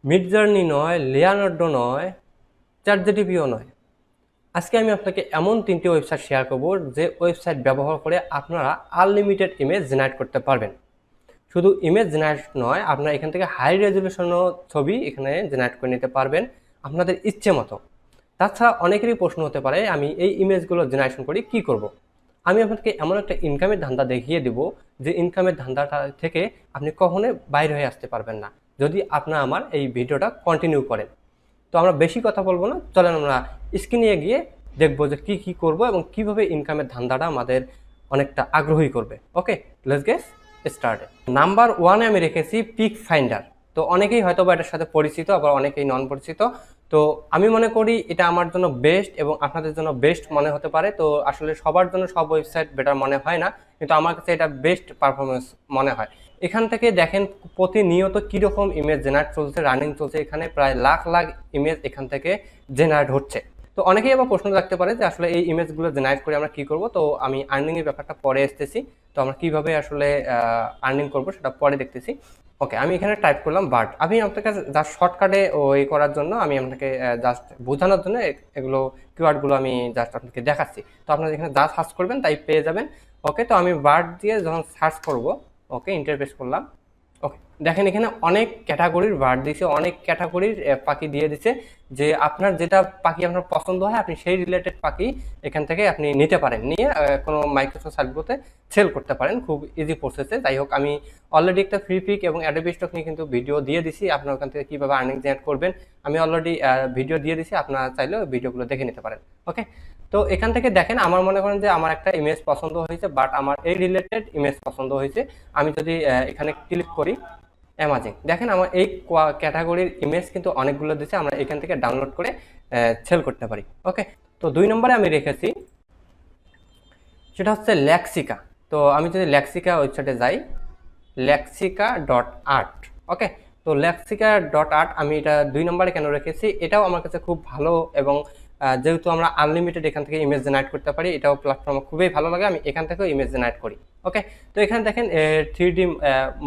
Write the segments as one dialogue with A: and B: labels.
A: Midjourney নয়, Leonardo নয়, চ্যাটজিপিটিও নয়। আজকে আমি আপনাকে এমন 3টি ওয়েবসাইট শেয়ার করব যে ওয়েবসাইট ব্যবহার করে আপনারা আনলিমিটেড ইমেজ জেনারেট করতে পারবেন। শুধু ইমেজ জেনারেট নয়, আপনারা এখান থেকে হাই রেজলিউশনও ছবি এখানে জেনারেট করে নিতে পারবেন আপনাদের ইচ্ছে মতো। তাছাড়া অনেকেরই প্রশ্ন হতে পারে, আমি এই ইমেজগুলো জেনারেশন করি কি করব। আমি আপনাকে এমন একটা ইনকামের ধান্দা দেখিয়ে দেব যে ইনকামের ধান্দাটা থেকে আপনি কখনোই বাইরে হয়ে আসতে পারবেন না যদি আপনারা আমার এই ভিডিওটা কন্টিনিউ করেন। তো আমরা বেশি কথা বলবো না, চলেন আমরা স্ক্রিনে গিয়ে দেখবো যে কি করব এবং কিভাবে ইনকামের ধান্দাটা আমাদের অনেকটা আগ্রহী করবে। ওকে, লেটস গেট স্টার্টেড। নাম্বার 1-এ আমি রেখেছি পিক ফাইন্ডার। তো অনেকেই হয়তো বা এটার সাথে পরিচিত, আবার অনেকেই নন পরিচিত। তো আমি মনে করি এটা আমার জন্য বেস্ট এবং আপনাদের জন্য বেস্ট মনে হতে পারে। তো আসলে সবার জন্য সব ওয়েবসাইট বেটার মনে হয় না, কিন্তু আমার কাছে এটা বেস্ট পারফরমেন্স মনে হয়। এখান থেকে দেখেন প্রতিনিয়ত কীরকম ইমেজ জেনারেট চলছে, রানিং চলছে। এখানে প্রায় লাখ লাখ ইমেজ এখান থেকে জেনারেট হচ্ছে। তো অনেকেই আবার প্রশ্ন রাখতে পারে যে আসলে এই ইমেজগুলো জেনারেট করে আমরা কী করব। তো আমি আর্নিংয়ের ব্যাপারটা পরে আসতেছি। তো আমরা কীভাবে আসলে আর্নিং করব সেটা পরে দেখতেছি। ওকে, আমি এখানে টাইপ করলাম বার্ড। আমি আপনাকে জাস্ট শর্টকাটে ওই করার জন্য আমি আপনাকে জাস্ট বোঝানোর জন্য এগুলো কিওয়ার্ডগুলো আমি জাস্ট আপনাকে দেখাচ্ছি। তো আপনারা এখানে যা সার্চ করবেন তাই পেয়ে যাবেন। ওকে, তো আমি বার্ড দিয়ে যখন সার্চ করব, ওকে ইন্টারপ্রেস করলাম। ওকে, দেখেন এখানে অনেক ক্যাটাগরির বার্ড দিয়েছে, অনেক ক্যাটাগরির পাখি দিয়ে দিচ্ছে। যে আপনার যেটা পাখি আপনার পছন্দ হয় আপনি সেই রিলেটেড পাখি এখান থেকে আপনি নিতে পারেন, নিয়ে কোনো মাইক্রোসফট সাইটগুলোতে সেল করতে পারেন খুব ইজি প্রসেসে। যাই হোক, আমি অলরেডি একটা ফ্রিপিক এবং অ্যাডোবি স্টক নিয়ে কিন্তু ভিডিও দিয়ে দিছি, আপনার ওখান থেকে কীভাবে আর্নিং জেনারেট করবেন আমি অলরেডি ভিডিও দিয়ে দিছি, আপনারা চাইলেও ভিডিওগুলো দেখে নিতে পারেন। ওকে, তো এখান থেকে দেখেন আমার মনে করেন যে আমার একটা ইমেজ পছন্দ হয়েছে, বাট আমার এই রিলেটেড ইমেজ পছন্দ হয়েছে। আমি যদি এখানে ক্লিক করি অ্যামাজিং, দেখেন আমার এই ক্যাটাগরির ইমেজ কিন্তু অনেকগুলো দিচ্ছে, আমরা এখান থেকে ডাউনলোড করে সেল করতে পারি। ওকে, তো 2 নম্বরে আমি রেখেছি সেটা হচ্ছে লেক্সিকা। তো আমি যদি লেক্সিকা ওয়েবসাইটে যাই, লেক্সিকা.আর্ট। ওকে, তো লেক্সিকা.আর্ট আমি এটা 2 নম্বরে কেন রেখেছি, এটাও আমার কাছে খুব ভালো এবং যেহেতু আমরা আনলিমিটেড এখান থেকে ইমেজ জেনারেট করতে পারি, এটাও প্ল্যাটফর্ম খুবই ভালো লাগে, আমি এখান থেকেও ইমেজ জেনারেট করি। ওকে, তো এখানে দেখেন 3D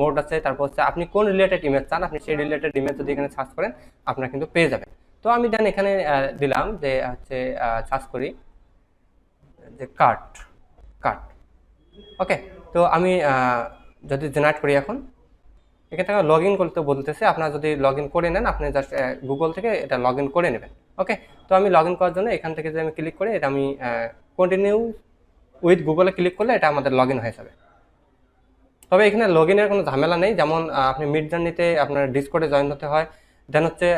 A: মোড আছে, তারপর হচ্ছে আপনি কোন রিলেটেড ইমেজ চান আপনি সেই রিলেটেড ইমেজ যদি এখানে সার্চ করেন আপনারা কিন্তু পেয়ে যাবেন। তো আমি দেন এখানে দিলাম যে হচ্ছে সার্চ করি যে কাট কাট। ওকে, তো আমি যদি জেনারেট করি এখন এখান থেকে লগ ইন করতে বলতেছে, আপনারা যদি লগ ইন করে নেন আপনি জাস্ট গুগল থেকে এটা লগ ইন করে নেবেন। ওকে, তো আমি লগ ইন করার জন্য এখান থেকে যদি আমি ক্লিক করি, এটা আমি কন্টিনিউ উইথ গুগলে ক্লিক করলে এটা আমাদের লগ ইন হয়ে যাবে। তবে এখানে লগ ইনের কোনো ঝামেলা নেই, যেমন আপনি মিডজার্নিতে আপনার ডিসকর্ডে জয়েন হতে হয়, দেন হচ্ছে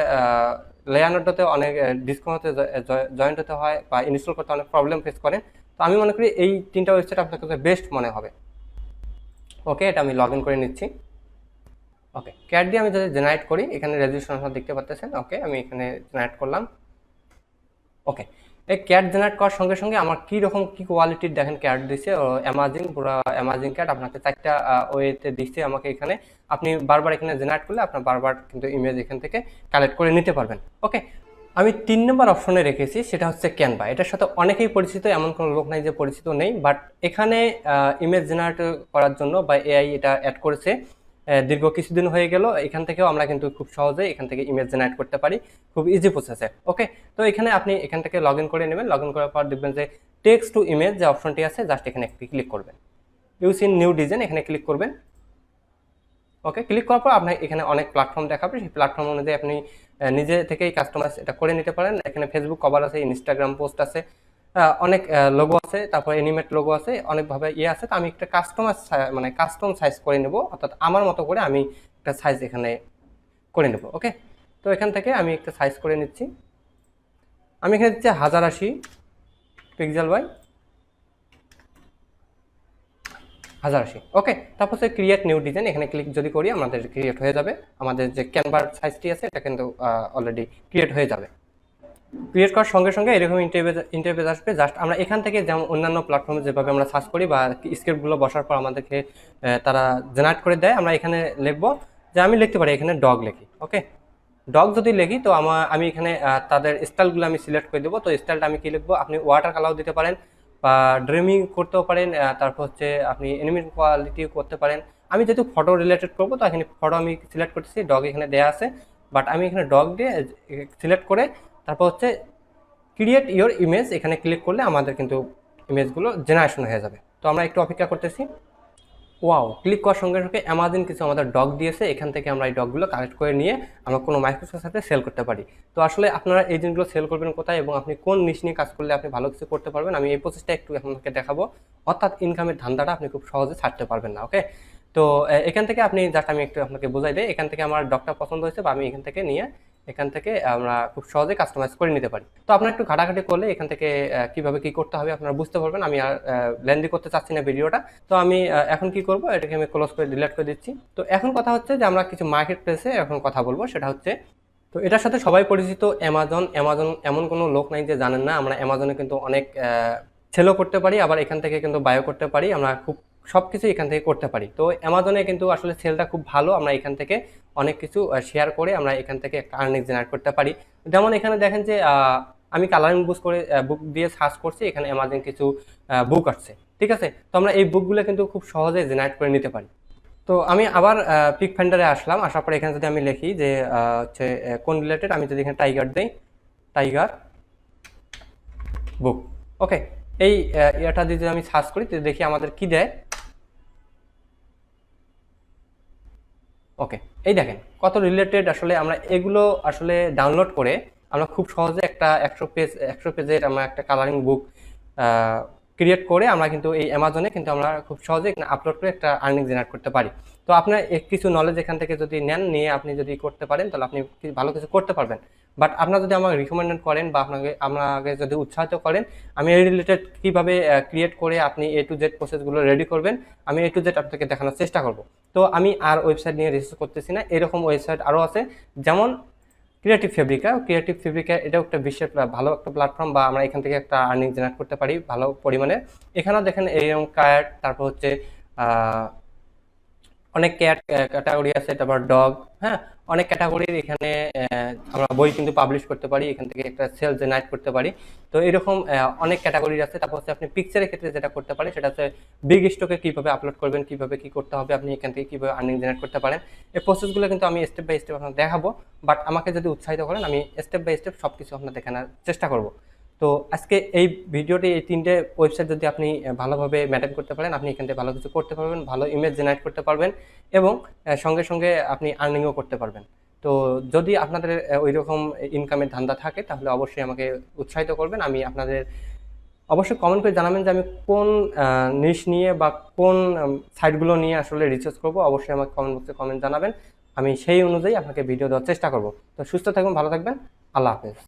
A: লেয়ানার্ডোতে অনেক ডিসকর্ডে জয়েন হতে হয় বা ইনস্টল করতে অনেক প্রবলেম ফেস করেন। তো আমি মনে করি এই 3টা ওয়েবসাইট আপনার কাছে বেস্ট মনে হবে। ওকে, এটা আমি লগ ইন করে নিচ্ছি। ওকে, ক্যাট দিয়ে আমি যদি জেনারেট করি এখানে রেজলিউশন আপনারা দেখতে পাচ্ছেন। ওকে, আমি এখানে জেনারেট করলাম। ওকে, এই ক্যাট জেনারেট করার সঙ্গে সঙ্গে আমার কীরকম কী কোয়ালিটির দেখেন ক্যাট দিচ্ছে, অ্যামাজিং, পুরো অ্যামাজিং ক্যাট আপনাকে 4টা ওয়েতে দিচ্ছে আমাকে এখানে। আপনি বারবার এখানে জেনারেট করলে আপনার বারবার কিন্তু ইমেজ এখান থেকে কালেক্ট করে নিতে পারবেন। ওকে, আমি 3 নম্বর অপশনে রেখেছি সেটা হচ্ছে ক্যানভা। এটার সাথে অনেকেই পরিচিত, এমন কোনো লোক নাই যে পরিচিত নেই, বাট এখানে ইমেজ জেনারেট করার জন্য বা এআই এটা অ্যাড করেছে দীর্ঘ কিছুদিন হয়ে গেল। এখান থেকেও আমরা কিন্তু খুব সহজে এখান থেকে ইমেজ জেনারেট করতে পারি, খুব ইজি প্রসেসে। ওকে, তো এখানে আপনি এখান থেকে লগ ইন করে নেবেন। লগ ইন করার পর দেখবেন যে টেক্সট টু ইমেজ যে অপশনটি আছে, জাস্ট এখানে একটি ক্লিক করবেন, ইউজ ইন নিউ ডিজাইন এখানে ক্লিক করবেন। ওকে, ক্লিক করার পর আপনার এখানে অনেক প্ল্যাটফর্ম দেখাবে, সেই প্ল্যাটফর্ম অনুযায়ী আপনি নিজে থেকেই কাস্টমাইজ এটা করে নিতে পারেন। এখানে ফেসবুক কভার আছে, ইনস্টাগ্রাম পোস্ট আছে, অনেক লোগো আছে, তারপর অ্যানিমেট লোগো আছে, অনেকভাবে আছে। তো আমি একটা কাস্টম সাইজ করে নেব, অর্থাৎ আমার মতো করে আমি একটা সাইজ এখানে করে নেব। ওকে, তো এখান থেকে আমি একটা সাইজ করে নিচ্ছি। আমি এখানে দিচ্ছি 1080 পিক্সেল বাই 1080। ওকে, তারপর হচ্ছে ক্রিয়েট নিউ ডিজাইন এখানে ক্লিক যদি করি আমাদের ক্রিয়েট হয়ে যাবে। আমাদের যে ক্যানভার সাইজটি আছে এটা কিন্তু অলরেডি ক্রিয়েট হয়ে যাবে। ক্রিয়েট করার সঙ্গে সঙ্গে এরকম ইন্টারফেস আসবে। জাস্ট আমরা এখান থেকে যেমন অন্যান্য প্ল্যাটফর্মে যেভাবে আমরা সার্চ করি বা স্ক্রিপ্টগুলো বসার পর আমাদেরকে তারা জেনারেট করে দেয়, আমরা এখানে লিখবো যে আমি লিখতে পারি এখানে ডগ লিখি। ওকে, ডগ যদি লিখি তো আমি এখানে তাদের স্টাইলগুলো আমি সিলেক্ট করে দেবো। তো স্টাইলটা আমি কী লিখবো, আপনি ওয়াটার কালার দিতে পারেন বা ড্রিমিং করতেও পারেন, তারপর হচ্ছে আপনি অ্যানিমেট কোয়ালিটি করতে পারেন। আমি যেহেতু ফটো রিলেটেড করবো তো এখানে ফটো আমি সিলেক্ট করতেছি, ডগ এখানে দেওয়া আছে। বাট আমি এখানে ডগ দিয়ে সিলেক্ট করে তারপর হচ্ছে ক্রিয়েট ইওর ইমেজ এখানে ক্লিক করলে আমাদের কিন্তু ইমেজগুলো জেনারেশন হয়ে যাবে। তো আমরা একটু অপেক্ষা করতেছি। ওয়াও, ক্লিক করার সঙ্গে সঙ্গে অ্যামাজন কিছু আমাদের ডগ দিয়েছে, এখান থেকে আমরা এই ডগগুলো কালেক্ট করে নিয়ে আমরা কোনো মাইক্রোসফটের সাথে সেল করতে পারি। তো আসলে আপনারা এই জিনিসগুলো সেল করবেন কোথায় এবং আপনি কোন নিশ নিয়ে কাজ করলে আপনি ভালো কিছু করতে পারবেন, আমি এই প্রসেসটা একটু আপনাকে দেখাবো। অর্থাৎ ইনকামের ধান্দাটা আপনি খুব সহজে ছাড়তে পারবেন না। ওকে, তো এখান থেকে আপনি জাস্ট আমি একটু আপনাকে বোঝাই দিই, এখান থেকে আমার ডগটা পছন্দ হয়েছে বা আমি এখান থেকে নিয়ে এখান থেকে আমরা খুব সহজে কাস্টমাইজ করে নিতে পারি। তো আপনারা একটু ঘাটাঘাটি করলে এখান থেকে কিভাবে কি করতে হবে আপনারা বুঝতে পারবেন। আমি আর লেন্দি করতে চাচ্ছি না ভিডিওটা। তো আমি এখন কি করব, এটাকে আমি ক্লোজ করে ডিলিট করে দিচ্ছি। তো এখন কথা হচ্ছে যে আমরা কিছু মার্কেট প্লেসে এখন কথা বলবো, সেটা হচ্ছে, তো এটার সাথে সবাই পরিচিত অ্যামাজন। অ্যামাজন এমন কোনো লোক নাই যে জানেন না। আমরা অ্যামাজনে কিন্তু অনেক সেলও করতে পারি, আবার এখান থেকে কিন্তু বায়ো করতে পারি, আমরা খুব সব কিছু এখান থেকে করতে পারি। তো অ্যামাজনে কিন্তু আসলে সেলটা খুব ভালো, আমরা এখান থেকে অনেক কিছু শেয়ার করে আমরা এখান থেকে একটা আর্নিং জেনারেট করতে পারি। যেমন এখানে দেখেন যে আমি কালারিং বুক দিয়ে সার্চ করছি, এখানে অ্যামাজন কিছু বুক আসছে, ঠিক আছে। তো আমরা এই বুকগুলো কিন্তু খুব সহজে জেনারেট করে নিতে পারি। তো আমি আবার পিক ফাইন্ডারে আসলাম, আসার পরে এখানে যদি আমি লিখি যে হচ্ছে কোন রিলেটেড, আমি যদি এখানে টাইগার দিই, টাইগার বুক, ওকে, এই এটা দিয়ে যদি আমি সার্চ করি তো দেখি আমাদের কি দেয়। ওকে, এই দেখেন কত রিলেটেড। আসলে আমরা এগুলো আসলে ডাউনলোড করে আমরা খুব সহজে একটা 100 পেজের আমরা একটা কালারিং বুক ক্রিয়েট করে আমরা কিন্তু এই অ্যামাজনে কিন্তু আমরা খুব সহজে আপলোড করে একটা আর্নিং জেনারেট করতে পারি। তো আপনার কিছু নলেজ এখান থেকে যদি নেন, নিয়ে আপনি যদি করতে পারেন তাহলে আপনি ভালো কিছু করতে পারবেন। বাট আপনারা যদি আমাকে রিকমেন্ড করেন বা আপনাকে যদি উৎসাহিত করেন, আমি এই রিলেটেড কীভাবে ক্রিয়েট করে আপনি A to Z প্রসেসগুলো রেডি করবেন, আমি A to Z আপনাকে দেখানোর চেষ্টা করব। তো আমি আর ওয়েবসাইট নিয়ে রিসার্চ করতেছি না, এরকম ওয়েবসাইট আরও আছে, যেমন ক্রিয়েটিভ ফেব্রিকা এটাও একটা বিশ্বের ভালো একটা প্ল্যাটফর্ম, বা আমরা এখান থেকে একটা আর্নিং জেনারেট করতে পারি ভালো পরিমাণে। এখানেও দেখেন এরকম কার্ড, তারপর হচ্ছে অনেক ক্যাটাগরি আছে, তারপর ডগ, হ্যাঁ, অনেক ক্যাটাগরির এখানে আমরা বই কিন্তু পাবলিশ করতে পারি, এখান থেকে একটা সেল জেনারেট করতে পারি। তো এরকম অনেক ক্যাটাগরি আছে। তারপর হচ্ছে আপনি পিকচারের ক্ষেত্রে যেটা করতে পারেন সেটা হচ্ছে বিগ স্টকে কীভাবে আপলোড করবেন, কীভাবে কী করতে হবে, আপনি এখান থেকে কীভাবে আর্নিং জেনারেট করতে পারেন। এই প্রসেসগুলো কিন্তু আমি স্টেপ বাই স্টেপ আপনাকে দেখাবো, বাট আমাকে যদি উৎসাহিত করেন আমি স্টেপ বাই স্টেপ সব কিছু আপনার দেখানোর চেষ্টা করব। তো আজকে এই ভিডিওটি, এই 3টে ওয়েবসাইট যদি আপনি ভালোভাবে মেনটেন করতে পারেন, আপনি এখান থেকে ভালো কিছু করতে পারবেন, ভালো ইমেজ জেনারেট করতে পারবেন এবং সঙ্গে সঙ্গে আপনি আর্নিংও করতে পারবেন। তো যদি আপনাদের ওই রকম ইনকামের ধান্দা থাকে তাহলে অবশ্যই আমাকে উৎসাহিত করবেন। আমি আপনাদের অবশ্যই কমেন্ট করে জানাবেন যে আমি কোন নিশ নিয়ে বা কোন সাইটগুলো নিয়ে আসলে রিসার্চ করব। অবশ্যই আমাকে কমেন্ট বক্সে কমেন্ট জানাবেন, আমি সেই অনুযায়ী আপনাকে ভিডিও দেওয়ার চেষ্টা করব। তো সুস্থ থাকবেন, ভালো থাকবেন, আল্লাহ হাফেজ।